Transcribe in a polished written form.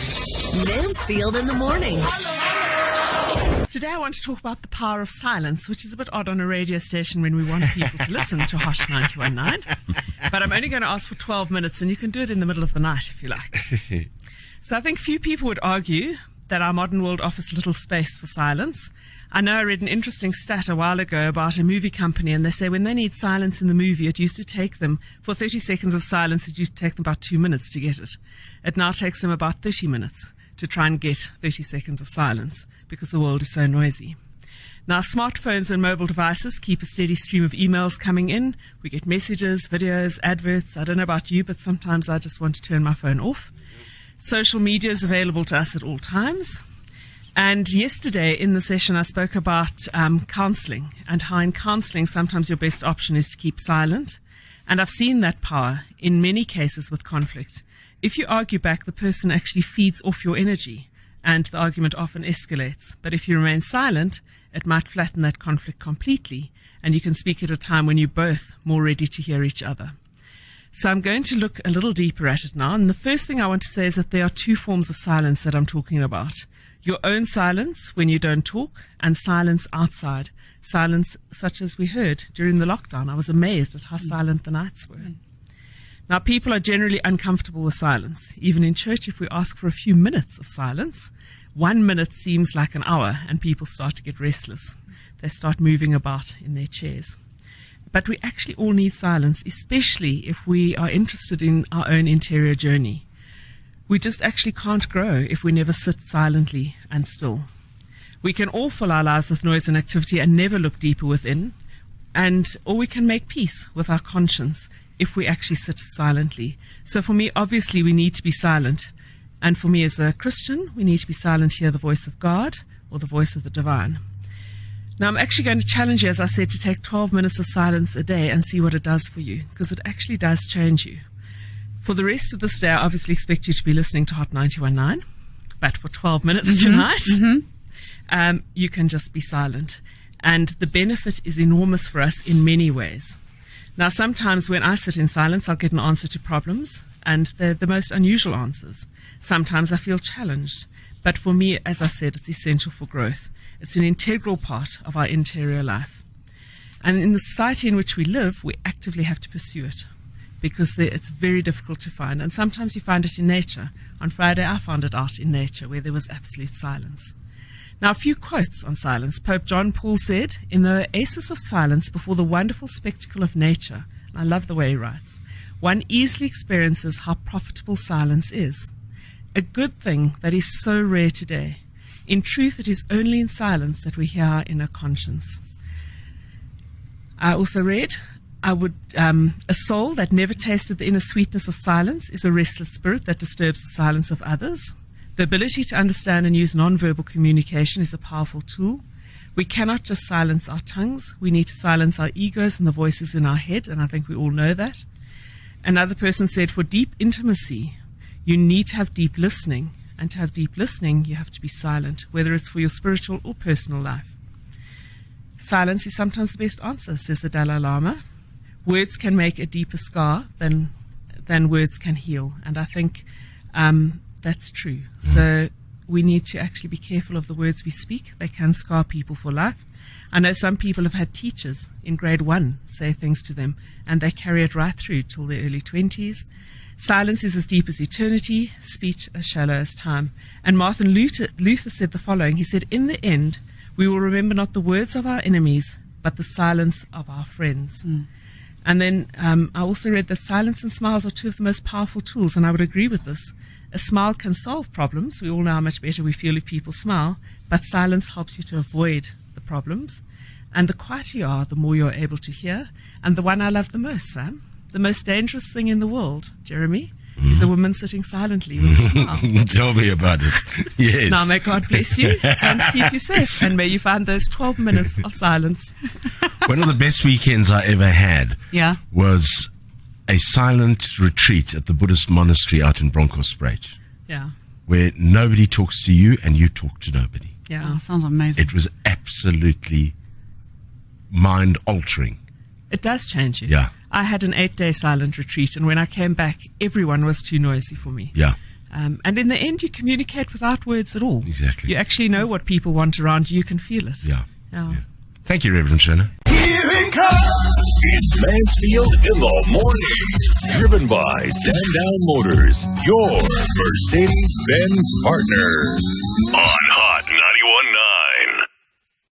Mansfield in the morning. Today I want to talk about the power of silence, which is a bit odd on a radio station when we want people to listen to Hosh 91.9. But I'm only going to ask for 12 minutes, and you can do it in the middle of the night if you like. So I think few people would argue that our modern world offers little space for silence. I know I read an interesting stat a while ago about a movie company, and they say when they need silence in the movie, it used to take them, for 30 seconds of silence, it used to take them about 2 minutes to get it. It now takes them about 30 minutes to try and get 30 seconds of silence because the world is so noisy. Now, smartphones and mobile devices keep a steady stream of emails coming in. We get messages, videos, adverts. I don't know about you, but sometimes I just want to turn my phone off. Social media is available to us at all times. And yesterday in the session, I spoke about counseling and how in counseling, sometimes your best option is to keep silent. And I've seen that power in many cases with conflict. If you argue back, the person actually feeds off your energy, and the argument often escalates. But if you remain silent, it might flatten that conflict completely, and you can speak at a time when you're both more ready to hear each other. So I'm going to look a little deeper at it now. And the first thing I want to say is that there are two forms of silence that I'm talking about. Your own silence when you don't talk, and silence outside. Silence such as we heard during the lockdown. I was amazed at how silent the nights were. Now, people are generally uncomfortable with silence. Even in church, if we ask for a few minutes of silence, 1 minute seems like an hour, and people start to get restless. They start moving about in their chairs. But we actually all need silence, especially if we are interested in our own interior journey. We just actually can't grow if we never sit silently and still. We can all fill our lives with noise and activity and never look deeper within, or we can make peace with our conscience if we actually sit silently. So for me, obviously, we need to be silent. And for me as a Christian, we need to be silent to hear the voice of God or the voice of the divine. Now, I'm actually going to challenge you, as I said, to take 12 minutes of silence a day and see what it does for you, because it actually does change you. For the rest of this day, I obviously expect you to be listening to Hot 91.9, but for 12 minutes tonight, you can just be silent. And the benefit is enormous for us in many ways. Now, sometimes when I sit in silence, I'll get an answer to problems, and they're the most unusual answers. Sometimes I feel challenged. But for me, as I said, it's essential for growth. It's an integral part of our interior life. And in the society in which we live, we actively have to pursue it because it's very difficult to find. And sometimes you find it in nature. On Friday, I found it out in nature where there was absolute silence. Now, a few quotes on silence. Pope John Paul said, "In the oasis of silence before the wonderful spectacle of nature," and I love the way he writes, "one easily experiences how profitable silence is. A good thing that is so rare today. In truth, it is only in silence that we hear our inner conscience." I also read, a soul that never tasted the inner sweetness of silence is a restless spirit that disturbs the silence of others. The ability to understand and use nonverbal communication is a powerful tool. We cannot just silence our tongues. We need to silence our egos and the voices in our head, and I think we all know that. Another person said, for deep intimacy, you need to have deep listening. And to have deep listening, you have to be silent, whether it's for your spiritual or personal life. Silence is sometimes the best answer, says the Dalai Lama. Words can make a deeper scar than words can heal. And I think that's true. So we need to actually be careful of the words we speak. They can scar people for life. I know some people have had teachers in grade 1 say things to them, and they carry it right through till their early 20s. Silence is as deep as eternity, speech as shallow as time. And Martin Luther said the following. He said, "In the end, we will remember not the words of our enemies, but the silence of our friends." And then I also read that silence and smiles are two of the most powerful tools, and I would agree with this. A smile can solve problems. We all know how much better we feel if people smile, but silence helps you to avoid the problems. And the quieter you are, the more you're able to hear. And the one I love the most, Sam, the most dangerous thing in the world, Jeremy, is a woman sitting silently with a smile. Tell me about it. Yes. Now may God bless you and keep you safe, and may you find those 12 minutes of silence. One of the best weekends I ever had was a silent retreat at the Buddhist monastery out in Bronkhorstspruit. Yeah. Where nobody talks to you and you talk to nobody. Yeah. Oh, sounds amazing. It was absolutely mind-altering. It does change you. Yeah. I had an 8-day silent retreat, and when I came back, everyone was too noisy for me. Yeah. And in the end, you communicate without words at all. Exactly. You actually know what people want around you. You can feel it. Yeah. Thank you, Reverend Shona. Here it comes. It's Mansfield in the morning. Driven by Sandown Motors, your Mercedes-Benz partner. On